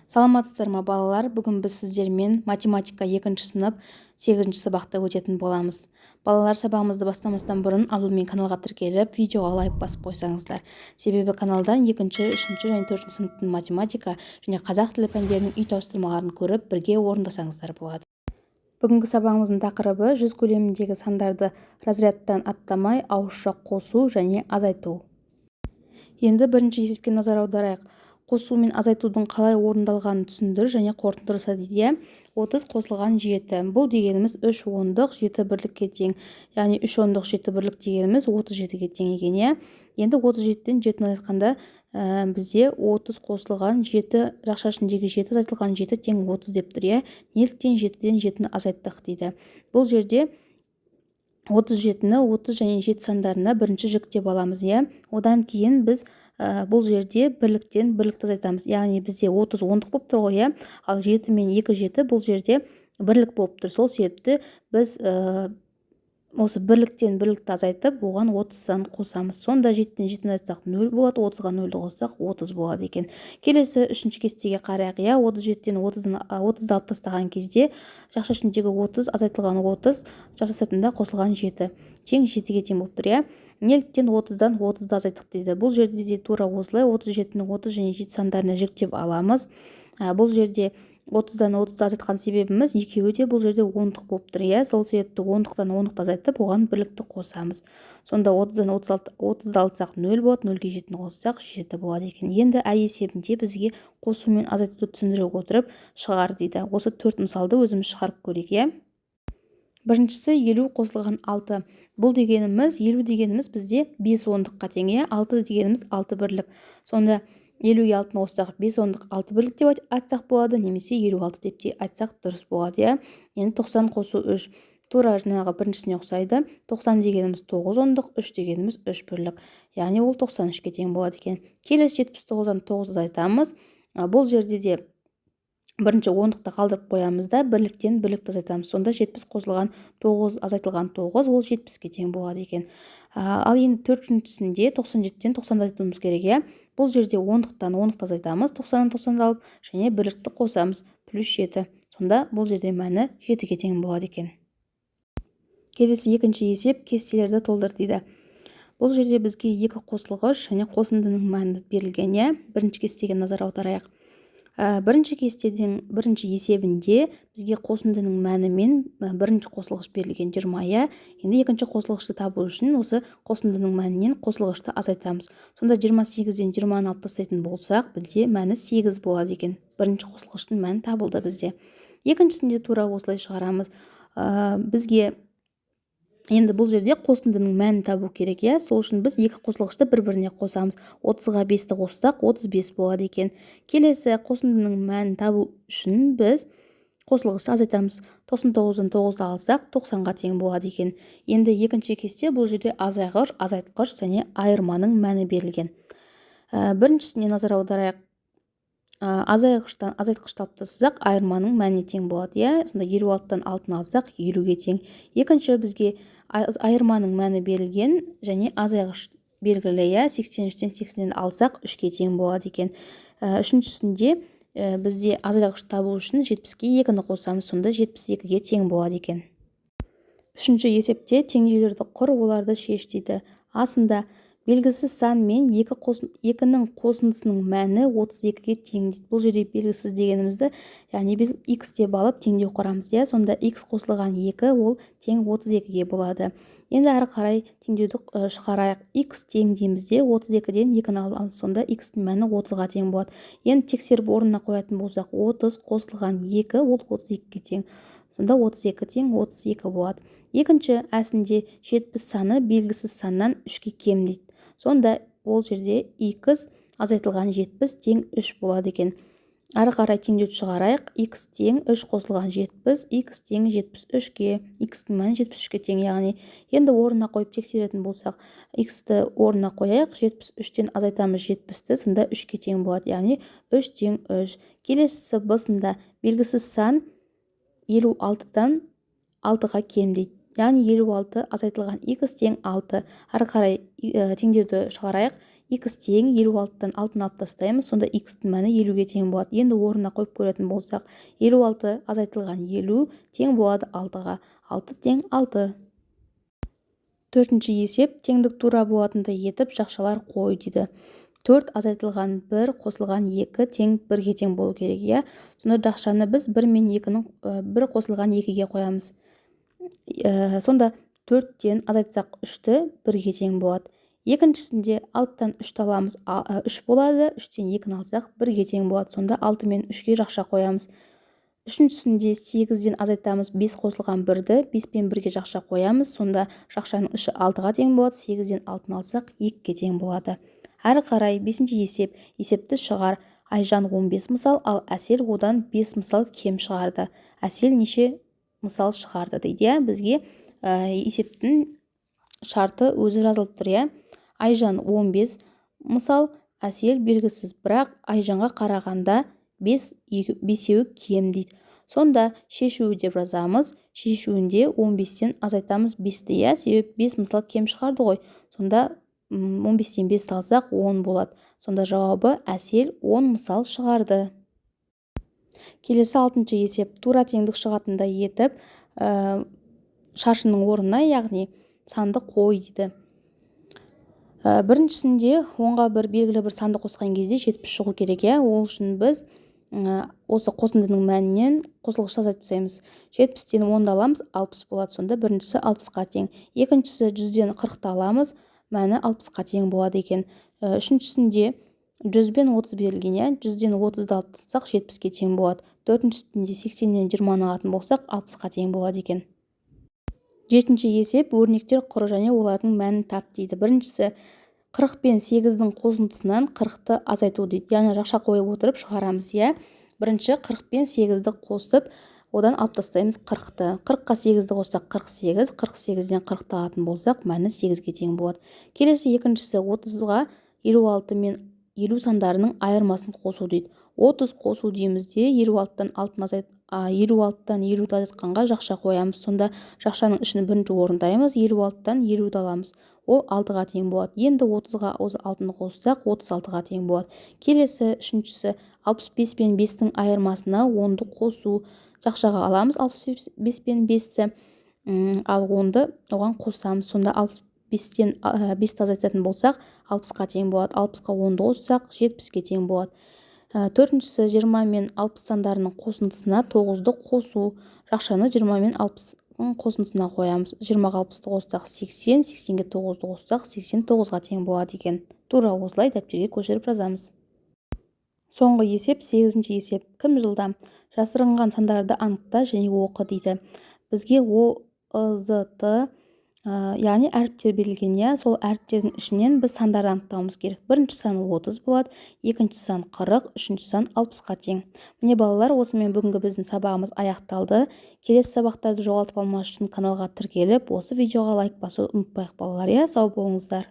Саламатсыздар ма балалар? Бүгін біз сіздермен математика 2 сынып 8 сабақты өтетін боламыз. Балалар, сабағымызды бастамастан бұрын алдымен каналға тіркеліп, видеоға лайк басып қойсаңыздар. Себебі каналдан 2, 3 және 4 сыныптың математика және қазақ тілі пәндерінің үй тапсырмаларын көріп, бірге орындасаңыздар болады. Бүгінгі сабағымыздың тақырыбы 100 көлеміндегі сандарды разрядтан аттамай ауызша қосу және азайту. Енді бірінші есепке назар аударайық. Қосу мен азайтудың қалай орындалғанын түсіндір және қорытынды жаса дейді. 30 қосылған 7. Бұл дегеніміз 3 ондық 7 бірлікке тең. Яғни 3 ондық 7 бірлік дегеніміз 37-ге тең екен. Енді 37-тен 7-ні айтқанда бізде 30 қосылған 7 жақша ішіндегі 7 азайтылған 7 тең 30 деп тұр. Неліктен 7-ден 7-ні азайттық дейді. Бұл жерде 37-ні 30 және 7 сандарына бірінші жіктеп аламыз. Одан кейін біз бұл жерде бірліктен бірлікті азайтамыз. Яғни бізде 30 ондық болып тұр ғой, ал 7 мен 2 7 бұл жерде бірлік болып тұр. Сол себепті біз осы бірліктен бірлікті азайтып, оған 30 сан қосамыз. Сонда 7-тен 7-ні азайтсақ 0 болады, 30-ға 0-ді қоссақ 30 болады екен. Келесі үшінші кестеге қарайық. 37-тен 30-ды алып тастаған кезде жақша ішіндегі 30 азайтылған 30 жақша сатында қосылған 7 тең 7-ге тең болып тұр. Неліктен 30-дан 30-ды азайттық дейді. Бұл жерде де тура осылай 37-ні 30 және 7 сандарына жіктеп аламыз. Бұл жерде 30-дан 30-ды азайтқан себебіміз екеуі де бұл жерде ондық болып тұр. Сол себепті ондықтан ондықты азайтып, оған бірлікті қосамыз. Сонда 30-дан 30-ды алсақ 0 болады, 0-ге 7-ні қоссақ 7 болады екен. Енді А есебінде бізге қосу мен азайтуды түсіндіре отырып шығар дейді. Осы 4 мысалды өзіміз шығарып көрейік. Біріншісі 50 қосылған 6. Бұл дегеніміз 50 дегеніміз бізде 5 ондыққа тең. 6 дегеніміз 6 бірлік. Сонда 50-ге 6-ны қоссақ 5 ондық 6 бірлік деп айтсақ болады, немесе 56 деп те айтсақ дұрыс болады. Енді 90 қосу 3. Тура жаңағы біріншісіне ұқсайды. 90 дегеніміз 9 ондық, 3 дегеніміз 3 бірлік. Яғни ол 93-ке тең болады екен. Келесі 79-дан 9 азайтамыз. Бұл жерде де бірінші ондықты қалдырып қоямыз да бірліктен бірлікті азайтамыз. Сонда 70 қосылған 9 азайтылған 9 ол 70-ке тең болады екен. Ал енді төртіншісінде 97-тен 90-ды азайтуымыз керек. Бұл жерде ондықтан ондықты азайтамыз, 90-дан 90-ды алып және бірлікті қосамыз, плюс 7. Сонда бұл жерде мәні 7-ге тең болады екен. Келесі екінші есеп кестелерді толтыр дейді. Бұл жерде бізге екі қосылғыш және қосындының мәні берілген. Бірінші кестеге назар аударайық. Бірінші кестеден бірінші есебінде бізге қосындының мәні мен бірінші қосылғыш берілген 20. Енді екінші қосылғышты табу үшін осы қосындының мәнінен қосылғышты азайтамыз. Сонда 28-ден 20-ны алып тастайтын болсақ, бізде мәні 8 болады екен. Бірінші қосылғыштың мәні табылды бізде. Екіншісінде тура осылай шығарамыз. Бізге енді бұл жерде қосындының мәнін табу керек. Сол үшін біз екі қосылғышты бір-біріне қосамыз. 30-ға 5-ті қоссақ 35 болады екен. Келесі қосындының мәнін табу үшін біз қосылғышты азайтамыз. 99-дан 9-ды алсақ 90-ға тең болады екен. Енді екінші кесте бұл жерде азайғыш, азайтқыш және айырманың мәні берілген. Біріншісіне назар аударайық. Азайғыштан азайтқышты алып тастасақ, айырманың мәніне тең болады. Сонда 56-тан 6-ны алсақ 50-ге тең. Екінші бізге айырманың мәні берілген және азайғыш белгілі. 83-тен 80-ді алсақ 3-ке тең болады екен. Үшіншісінде бізде азайғыш табу үшін 70-ге 2-ні қосамыз, сонда 72-ге тең болады екен. Үшінші есепте теңдеулерді құр, оларды шеш дейді. Асында белгісіз сан мен 2-нің қосындысының мәні 32-ге тең дейді. Бұл жерде белгісіз дегенімізді, яғни біз x деп алып теңдеу құрамыз. Сонда x қосылған 2 ол тең 32-ге болады. Енді әрі қарай теңдеуді шығарайық. X тең деймізде 32-ден 2-ні аламыз. Сонда x-тің мәні 30-ға тең болады. Енді тексеріп орнына қоятын болсақ, 30 қосылған 2 ол 32-ге тең. Сонда 32 тең 32 болады. Екінші әсінде 70 саны белгісіз саннан 3-ке кем дейді. Сонда ол жерде x азайтылған 70 тең 3 болады екен. Ары қарай теңдеуді шығарайық. X тең 3 қосылған 70, x тең 73-ке, x-тің мәні 73-ке тең. Яғни енді орнына қойып тексеретін болсақ, x-ті орнына қояйық. 73-тен азайтамыз 70-ті, сонда 3-ке тең болады. Яғни 3 тең 3. Келесі бысында белгісіз сан 56-дан 6-ға кем дейді. Яғни 56 азайтылған x тең 6. Ары қарай теңдеуді шығарайық. x тең 56-тан 6-ны алып тастаймыз, сонда x-тің мәні 50-ге тең болады. Енді орнына қойып көретін болсақ, 56 азайтылған 50 тең болады 6-ға. 6 тең 6. Төртінші есеп теңдік тура болатындай етіп жақшалар қой дейді. 4 азайтылған 1 қосылған 2 тең 1-ге тең болу керек, иә? Сонда жақшаны біз 1 мен 2-ның 1 қосылған 2-ге қоямыз. Сонда 4-тен азайтсақ 3-ті 1-ге тең болады. Екіншісінде 6-тан 3-ті аламыз, 3 болады, 3-тен 2-ні алсақ 1-ге тең болады. Сонда 6 мен 3-ге жақша қоямыз. Үшіншісінде 8-ден азайтамыз, 5 қосылған 1-ді 5 пен 1-ге жақша қоямыз. Сонда жақшаның іші 6-ға тең болады. 8-ден 6-ны алсақ 2-ге тең болады. Әрі қарай 5-ші есепті шығар. Айжан 15 мысал, ал Әсел одан 5 мысал кем шығарды. Әсел неше мысал шығарды дейді. Бізге есептің шарты өзі жазылып тұр, иә? Айжан 15 мысал, Әсел белгісіз, бірақ Айжанға қарағанда 5-еуі кем дейді. Сонда шешуі деп жазамыз. Шешуінде 15-тен азайтамыз 5-ті, иә? Себебі 5 мысал кем шығарды ғой. Сонда 15-тен 5 алсақ 10 болады. Сонда жауабы Әсел 10 мысал шығарды. Келесі 6-шы есеп тура теңдік шығатындай етіп шаршының орнына, яғни санды қой дейді. Біріншісінде 10-ға бір белгілі бір санды қосқан кезде 70 шығу керек, иә? Ол үшін біз осы қосындының мәнінен қосылғышты азайтып тастаймыз. 70-тен 10-ды аламыз, 60 болады. Сонда біріншісі 60-ға тең. Екіншісі 100-ден 40-ты аламыз, мәні 60-қа тең болады екен. Үшіншісінде 100 бен 30 берілген, 100-ден 30-ды алып тастасақ 70-ге тең болады. Төртіншісінде 80-ден 20-ны алатын болсақ 60-қа тең болады екен. Жетінші есеп өрнектер құры және олардың мәнін тап дейді. Біріншісі 40 пен 8-дің қосындысынан 40-ты азайту дейді. Яғни жақша қойып отырып шығарамыз, иә? Бірінші 40 пен 8-ді қосып, одан алып тастаймыз 40-ты. 40-қа 8-ді қоссақ 48, 48-ден 40-ты алатын болсақ, мәні 8-ге тең болады. Келесі екіншісі 30-ға 56 мен 50 сандарының айырмасын қосу дейді. 30 қосу деймізде 56-тан 50-ді азайтқанға жақша қоямыз. Сонда жақшаның ішін бірінші орындаймыз, 56-тан 50-ді аламыз. Ол 6-ға тең болады. Енді 30-ға 6-ны қоссақ 36-ға тең болады. Келесі үшіншісі 65 пен 5-тің айырмасына 10-ды қосу. Жақшаға аламыз 65 пен 5-ті, ал 10-ды оған қосамыз. Сонда 65-тен 5-ті азайтатын болсақ 60-қа тең болады. 60-қа 10-ды қоссақ 70-ге тең болады. Төртіншісі 20 мен 60 сандарының қосындысына 9-ды қосу. Жақшаны 20 мен 60-ның қосындысына қоямыз. 20-ға 60-ды қоссақ 80, 80-ге 9-ды қоссақ 89-ға тең болады екен. Тура осылай дәптерге көшіріп жазамыз. Соңғы есеп 8-ші есеп. Кім жылдам? Жасырынған сандарды анықта және оқы дейді. Бізге О, З, Т, яғни әріптер берілген, иә? Сол әріптердің ішінен біз сандарды анықтауымыз керек. Бірінші сан 30 болады, екінші сан 40, үшінші сан 60-қа тең. Міне балалар, осымен бүгінгі біздің сабағымыз аяқталды. Келесі сабақтарды жоғалтып алмас үшін каналға тіркеліп, осы видеоға лайк басуды ұмытпайық балалар, иә? Сау болыңыздар.